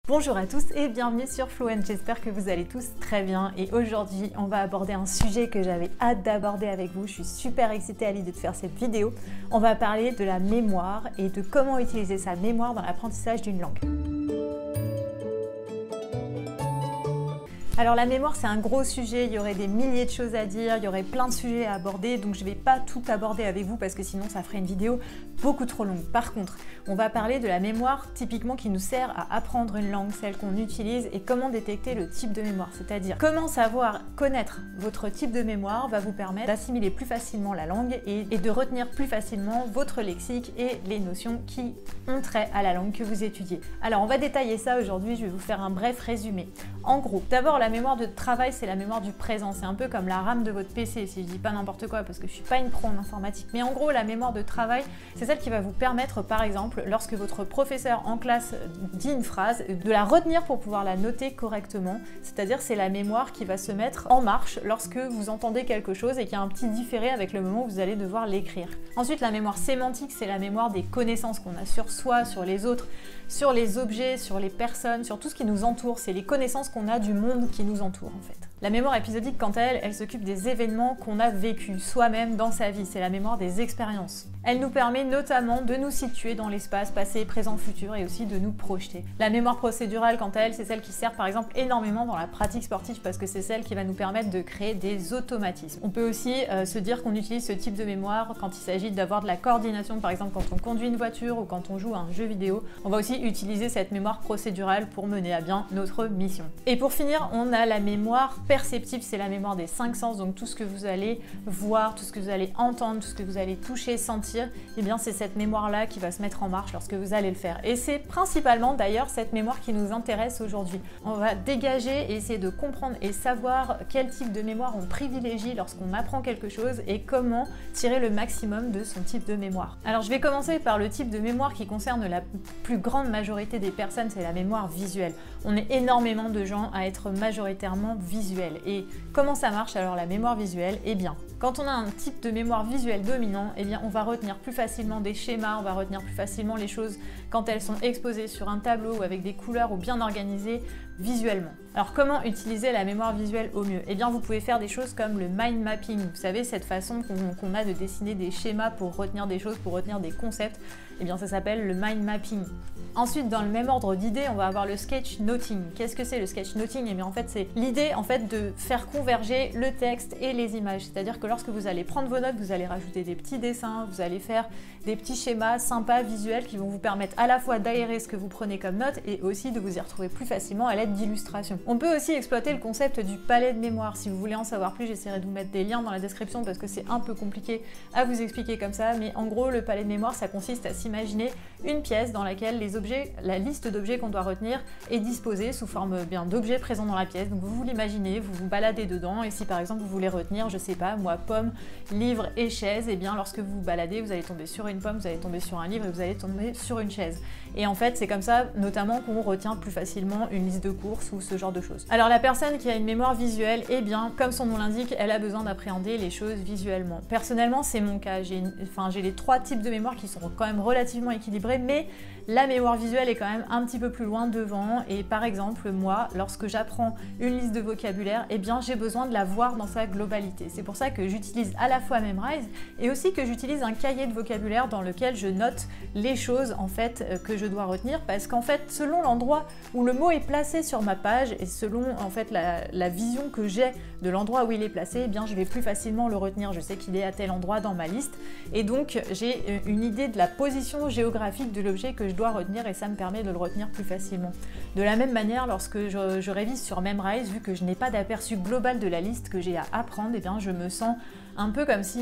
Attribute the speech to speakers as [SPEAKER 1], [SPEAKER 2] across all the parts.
[SPEAKER 1] Bonjour à tous et bienvenue sur Fluent, j'espère que vous allez tous très bien et aujourd'hui on va aborder un sujet que j'avais hâte d'aborder avec vous, je suis super excitée à l'idée de faire cette vidéo. On va parler de la mémoire et de comment utiliser sa mémoire dans l'apprentissage d'une langue. Alors la mémoire c'est un gros sujet, il y aurait des milliers de choses à dire, il y aurait plein de sujets à aborder, donc je ne vais pas tout aborder avec vous parce que sinon ça ferait une vidéo beaucoup trop longue. Par contre, on va parler de la mémoire typiquement qui nous sert à apprendre une langue, celle qu'on utilise, et comment détecter le type de mémoire, c'est-à-dire comment savoir connaître votre type de mémoire va vous permettre d'assimiler plus facilement la langue et de retenir plus facilement votre lexique et les notions qui ont trait à la langue que vous étudiez. Alors on va détailler ça aujourd'hui, je vais vous faire un bref résumé. En gros, d'abord la mémoire de travail, c'est la mémoire du présent. C'est un peu comme la RAM de votre PC, si je dis pas n'importe quoi, parce que je suis pas une pro en informatique. Mais en gros, la mémoire de travail, c'est celle qui va vous permettre, par exemple, lorsque votre professeur en classe dit une phrase, de la retenir pour pouvoir la noter correctement. C'est-à-dire, c'est la mémoire qui va se mettre en marche lorsque vous entendez quelque chose et qu'il y a un petit différé avec le moment où vous allez devoir l'écrire. Ensuite, la mémoire sémantique, c'est la mémoire des connaissances qu'on a sur soi, sur les autres, sur les objets, sur les personnes, sur tout ce qui nous entoure. C'est les connaissances qu'on a du monde qui nous entoure en fait. La mémoire épisodique, quant à elle, elle s'occupe des événements qu'on a vécus soi-même dans sa vie. C'est la mémoire des expériences. Elle nous permet notamment de nous situer dans l'espace passé, présent, futur et aussi de nous projeter. La mémoire procédurale, quant à elle, c'est celle qui sert par exemple énormément dans la pratique sportive parce que c'est celle qui va nous permettre de créer des automatismes. On peut aussi se dire qu'on utilise ce type de mémoire quand il s'agit d'avoir de la coordination, par exemple quand on conduit une voiture ou quand on joue à un jeu vidéo. On va aussi utiliser cette mémoire procédurale pour mener à bien notre mission. Et pour finir, on a la mémoire perceptive, c'est la mémoire des 5 sens, donc tout ce que vous allez voir, tout ce que vous allez entendre, tout ce que vous allez toucher, sentir, et bien c'est cette mémoire-là qui va se mettre en marche lorsque vous allez le faire. Et c'est principalement d'ailleurs cette mémoire qui nous intéresse aujourd'hui. On va dégager et essayer de comprendre et savoir quel type de mémoire on privilégie lorsqu'on apprend quelque chose et comment tirer le maximum de son type de mémoire. Alors je vais commencer par le type de mémoire qui concerne la plus grande majorité des personnes, c'est la mémoire visuelle. On est énormément de gens à être majoritairement visuels. Et comment ça marche alors la mémoire visuelle? Eh bien, quand on a un type de mémoire visuelle dominant, eh bien on va retenir plus facilement des schémas, on va retenir plus facilement les choses quand elles sont exposées sur un tableau ou avec des couleurs ou bien organisées visuellement. Alors comment utiliser la mémoire visuelle au mieux? Eh bien vous pouvez faire des choses comme le mind mapping, vous savez cette façon qu'on a de dessiner des schémas pour retenir des choses, pour retenir des concepts, eh bien ça s'appelle le mind mapping. Ensuite dans le même ordre d'idées, on va avoir le sketch noting. Qu'est-ce que c'est le sketch noting? Eh bien en fait c'est l'idée de faire converger le texte et les images, c'est-à-dire que lorsque vous allez prendre vos notes, vous allez rajouter des petits dessins, vous allez faire des petits schémas sympas visuels qui vont vous permettre à la fois d'aérer ce que vous prenez comme notes et aussi de vous y retrouver plus facilement à l'aide d'illustrations. On peut aussi exploiter le concept du palais de mémoire. Si vous voulez en savoir plus, j'essaierai de vous mettre des liens dans la description parce que c'est un peu compliqué à vous expliquer comme ça, mais en gros le palais de mémoire ça consiste à s'imaginer une pièce dans laquelle les objets, la liste d'objets qu'on doit retenir est disposée sous forme d'objets présents dans la pièce. Donc vous l'imaginez, vous vous baladez dedans et si par exemple vous voulez retenir, je sais pas moi, pomme, livre et chaise, et bien lorsque vous vous baladez, vous allez tomber sur une pomme, vous allez tomber sur un livre et vous allez tomber sur une chaise. Et en fait c'est comme ça notamment qu'on retient plus facilement une liste de courses ou ce genre de choses. Alors la personne qui a une mémoire visuelle, eh bien comme son nom l'indique, elle a besoin d'appréhender les choses visuellement. Personnellement c'est mon cas, j'ai les 3 types de mémoire qui sont quand même relativement équilibrés, mais la mémoire visuelle est quand même un petit peu plus loin devant. Et par exemple moi, lorsque j'apprends une liste de vocabulaire, eh bien j'ai besoin de la voir dans sa globalité. C'est pour ça que j'utilise à la fois Memrise et aussi que j'utilise un cahier de vocabulaire dans lequel je note les choses en fait que je dois retenir, parce qu'en fait selon l'endroit où le mot est placé sur ma page et selon en fait la vision que j'ai de l'endroit où il est placé, eh bien je vais plus facilement le retenir. Je sais qu'il est à tel endroit dans ma liste et donc j'ai une idée de la position géographique de l'objet que je dois retenir et ça me permet de le retenir plus facilement. De la même manière, lorsque je révise sur Memrise, vu que je n'ai pas d'aperçu global de la liste que j'ai à apprendre, eh bien je me sens un peu comme si,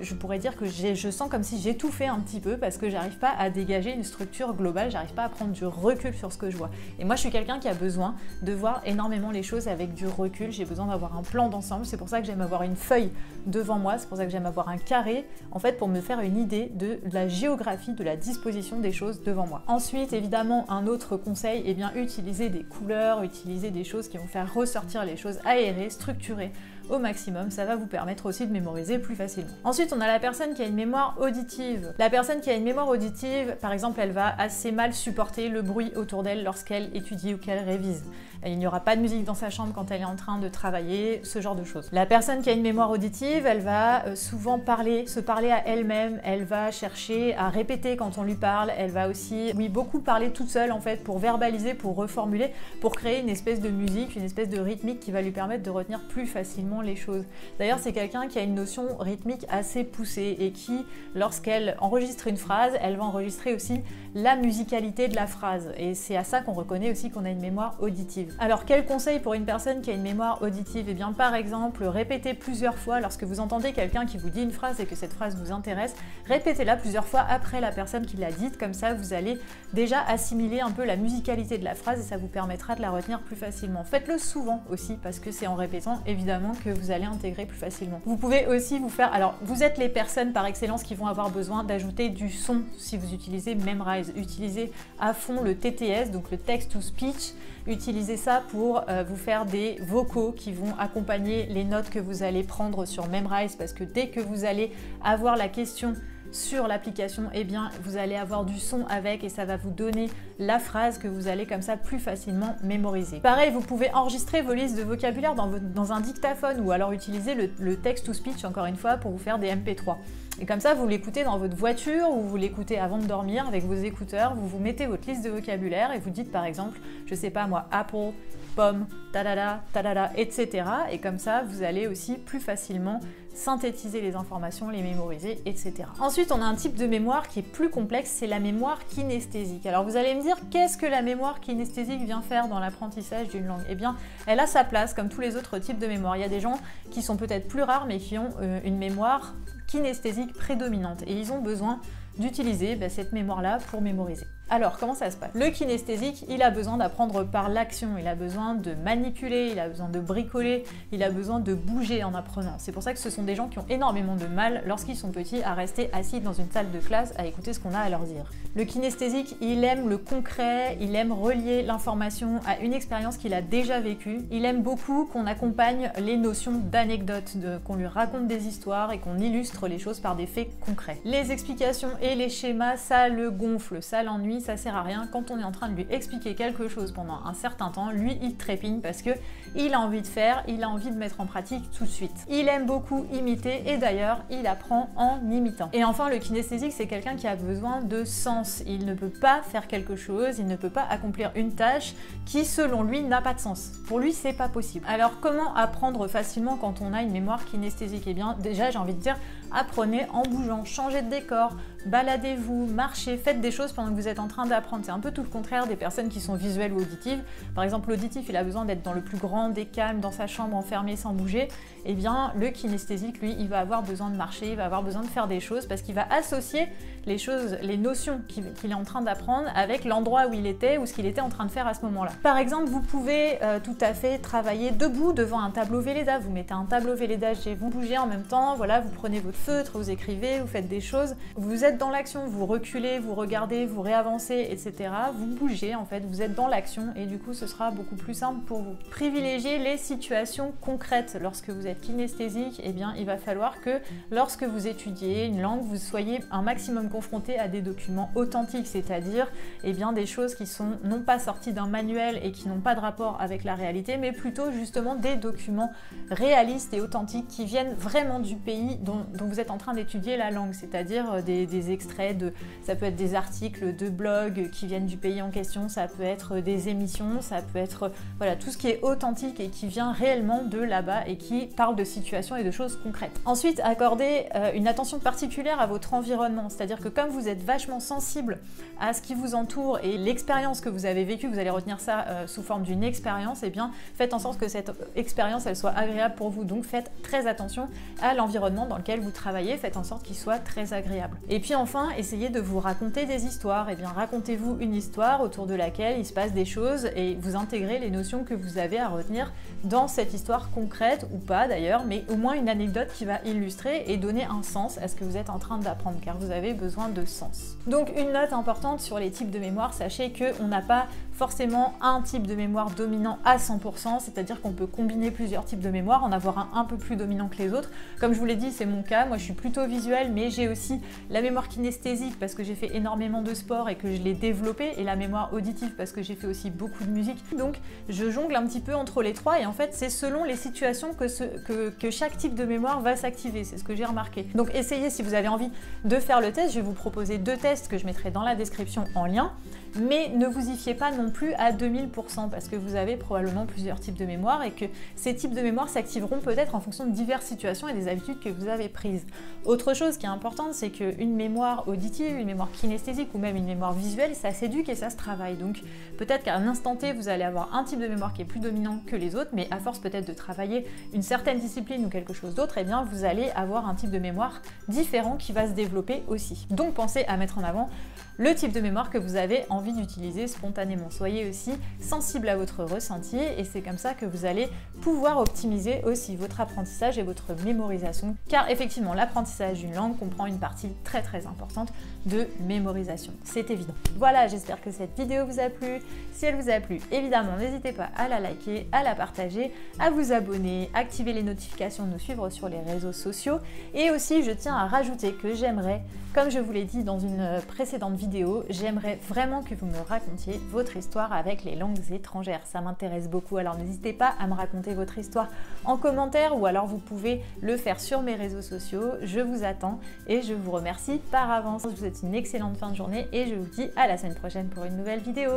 [SPEAKER 1] je pourrais dire que je sens comme si j'étouffais un petit peu parce que j'arrive pas à dégager une structure globale, j'arrive pas à prendre du recul sur ce que je vois. Et moi je suis quelqu'un qui a besoin de voir énormément les choses avec du recul, j'ai besoin d'avoir un plan d'ensemble, c'est pour ça que j'aime avoir une feuille devant moi, c'est pour ça que j'aime avoir un carré, en fait pour me faire une idée de la géographie, de la disposition des choses devant moi. Ensuite évidemment un autre conseil, eh bien utiliser des couleurs, utiliser des choses qui vont faire ressortir les choses aérées, structurées. au maximum, ça va vous permettre aussi de mémoriser plus facilement. Ensuite, on a la personne qui a une mémoire auditive. La personne qui a une mémoire auditive, par exemple, elle va assez mal supporter le bruit autour d'elle lorsqu'elle étudie ou qu'elle révise. Il n'y aura pas de musique dans sa chambre quand elle est en train de travailler, ce genre de choses. La personne qui a une mémoire auditive, elle va souvent se parler à elle-même, elle va chercher à répéter quand on lui parle, elle va aussi, oui, beaucoup parler toute seule en fait, pour verbaliser, pour reformuler, pour créer une espèce de musique, une espèce de rythmique qui va lui permettre de retenir plus facilement les choses. D'ailleurs, c'est quelqu'un qui a une notion rythmique assez poussée et qui, lorsqu'elle enregistre une phrase, elle va enregistrer aussi la musicalité de la phrase. Et c'est à ça qu'on reconnaît aussi qu'on a une mémoire auditive. Alors, quel conseil pour une personne qui a une mémoire auditive? Eh bien, par exemple, répétez plusieurs fois lorsque vous entendez quelqu'un qui vous dit une phrase et que cette phrase vous intéresse, répétez-la plusieurs fois après la personne qui l'a dite, comme ça vous allez déjà assimiler un peu la musicalité de la phrase et ça vous permettra de la retenir plus facilement. Faites-le souvent aussi parce que c'est en répétant évidemment que vous allez intégrer plus facilement. Vous pouvez aussi vous faire, alors vous êtes les personnes par excellence qui vont avoir besoin d'ajouter du son si vous utilisez Memrise. Utilisez à fond le TTS, donc le text to speech. Utilisez ça pour vous faire des vocaux qui vont accompagner les notes que vous allez prendre sur Memrise parce que dès que vous allez avoir la question sur l'application, eh bien vous allez avoir du son avec et ça va vous donner la phrase que vous allez comme ça plus facilement mémoriser. Pareil, vous pouvez enregistrer vos listes de vocabulaire dans un dictaphone ou alors utiliser le text to speech encore une fois pour vous faire des MP3. Et comme ça, vous l'écoutez dans votre voiture ou vous l'écoutez avant de dormir avec vos écouteurs, vous mettez votre liste de vocabulaire et vous dites par exemple, je sais pas moi, apple, pomme, tadada, tadada, etc. Et comme ça, vous allez aussi plus facilement synthétiser les informations, les mémoriser, etc. Ensuite, on a un type de mémoire qui est plus complexe, c'est la mémoire kinesthésique. Alors vous allez me dire, qu'est-ce que la mémoire kinesthésique vient faire dans l'apprentissage d'une langue? Eh bien, elle a sa place comme tous les autres types de mémoire. Il y a des gens qui sont peut-être plus rares, mais qui ont une mémoire kinesthésique prédominante et ils ont besoin d'utiliser cette mémoire-là pour mémoriser. Alors, comment ça se passe? Le kinesthésique, il a besoin d'apprendre par l'action, il a besoin de manipuler, il a besoin de bricoler, il a besoin de bouger en apprenant. C'est pour ça que ce sont des gens qui ont énormément de mal, lorsqu'ils sont petits, à rester assis dans une salle de classe à écouter ce qu'on a à leur dire. Le kinesthésique, il aime le concret, il aime relier l'information à une expérience qu'il a déjà vécue. Il aime beaucoup qu'on accompagne les notions d'anecdotes, qu'on lui raconte des histoires et qu'on illustre les choses par des faits concrets. Les explications et les schémas, ça le gonfle, ça l'ennuie, ça sert à rien. Quand on est en train de lui expliquer quelque chose pendant un certain temps, lui il trépigne parce que il a envie de faire, il a envie de mettre en pratique tout de suite. Il aime beaucoup imiter et d'ailleurs il apprend en imitant. Et enfin, le kinesthésique, c'est quelqu'un qui a besoin de sens. Il ne peut pas faire quelque chose, il ne peut pas accomplir une tâche qui selon lui n'a pas de sens. Pour lui, c'est pas possible. Alors comment apprendre facilement quand on a une mémoire kinesthésique? Eh bien déjà, j'ai envie de dire, apprenez en bougeant, changez de décor, baladez-vous, marchez, faites des choses pendant que vous êtes en train d'apprendre. C'est un peu tout le contraire des personnes qui sont visuelles ou auditives. Par exemple, l'auditif, il a besoin d'être dans le plus grand des calmes, dans sa chambre, enfermé, sans bouger. Eh bien, le kinesthésique, lui, il va avoir besoin de marcher, il va avoir besoin de faire des choses parce qu'il va associer les choses, les notions qu'il est en train d'apprendre avec l'endroit où il était ou ce qu'il était en train de faire à ce moment-là. Par exemple, vous pouvez tout à fait travailler debout devant un tableau Velleda. Vous mettez un tableau Velleda et vous bougez en même temps. Voilà, vous prenez votre feutre, vous écrivez, vous faites des choses. Vous êtes dans l'action, vous reculez, vous regardez, vous réavancez, etc. Vous bougez en fait, vous êtes dans l'action et du coup ce sera beaucoup plus simple pour vous. Privilégiez les situations concrètes. Lorsque vous êtes kinesthésique, eh bien il va falloir que lorsque vous étudiez une langue, vous soyez un maximum confronté à des documents authentiques, c'est-à-dire eh bien des choses qui sont non pas sorties d'un manuel et qui n'ont pas de rapport avec la réalité, mais plutôt justement des documents réalistes et authentiques qui viennent vraiment du pays dont vous êtes en train d'étudier la langue, c'est-à-dire des extraits de, ça peut être des articles de blog qui viennent du pays en question, ça peut être des émissions, ça peut être voilà tout ce qui est authentique et qui vient réellement de là-bas et qui parle de situations et de choses concrètes. Ensuite, accordez une attention particulière à votre environnement, c'est-à-dire que comme vous êtes vachement sensible à ce qui vous entoure et l'expérience que vous avez vécue, vous allez retenir ça sous forme d'une expérience, et bien faites en sorte que cette expérience elle soit agréable pour vous, donc faites très attention à l'environnement dans lequel vous travaillez, faites en sorte qu'il soit très agréable. Et puis enfin, essayez de vous raconter des histoires, et bien racontez-vous une histoire autour de laquelle il se passe des choses et vous intégrez les notions que vous avez à retenir dans cette histoire concrète ou pas d'ailleurs, mais au moins une anecdote qui va illustrer et donner un sens à ce que vous êtes en train d'apprendre, car vous avez besoin de sens. Donc une note importante sur les types de mémoire, sachez qu'on n'a pas forcément un type de mémoire dominant à 100%, c'est-à-dire qu'on peut combiner plusieurs types de mémoire, en avoir un peu plus dominant que les autres. Comme je vous l'ai dit, c'est mon cas, moi je suis plutôt visuelle, mais j'ai aussi la mémoire kinesthésique parce que j'ai fait énormément de sport et que je l'ai développée, et la mémoire auditive parce que j'ai fait aussi beaucoup de musique. Donc je jongle un petit peu entre les trois, et en fait c'est selon les situations que chaque type de mémoire va s'activer, c'est ce que j'ai remarqué. Donc essayez, si vous avez envie de faire le test, je vais vous proposer 2 tests que je mettrai dans la description en lien, mais ne vous y fiez pas non plus à 2000% parce que vous avez probablement plusieurs types de mémoire et que ces types de mémoire s'activeront peut-être en fonction de diverses situations et des habitudes que vous avez prises. Autre chose qui est importante, c'est qu'une mémoire auditive, une mémoire kinesthésique ou même une mémoire visuelle, ça s'éduque et ça se travaille. Donc peut-être qu'à un instant T, vous allez avoir un type de mémoire qui est plus dominant que les autres, mais à force peut-être de travailler une certaine discipline ou quelque chose d'autre, eh bien vous allez avoir un type de mémoire différent qui va se développer aussi. Donc pensez à mettre en avant le type de mémoire que vous avez envie d'utiliser spontanément. Soyez aussi sensible à votre ressenti et c'est comme ça que vous allez pouvoir optimiser aussi votre apprentissage et votre mémorisation, car effectivement l'apprentissage d'une langue comprend une partie très importante de mémorisation, c'est évident. Voilà, j'espère que cette vidéo vous a plu. Si elle vous a plu, évidemment n'hésitez pas à la liker, à la partager, à vous abonner, activer les notifications, nous suivre sur les réseaux sociaux, et aussi je tiens à rajouter que j'aimerais, comme je vous l'ai dit dans une précédente vidéo, j'aimerais vraiment que vous me racontiez votre histoire avec les langues étrangères. Ça m'intéresse beaucoup, alors n'hésitez pas à me raconter votre histoire en commentaire ou alors vous pouvez le faire sur mes réseaux sociaux. Je vous attends et je vous remercie par avance. Je vous souhaite une excellente fin de journée et je vous dis à la semaine prochaine pour une nouvelle vidéo.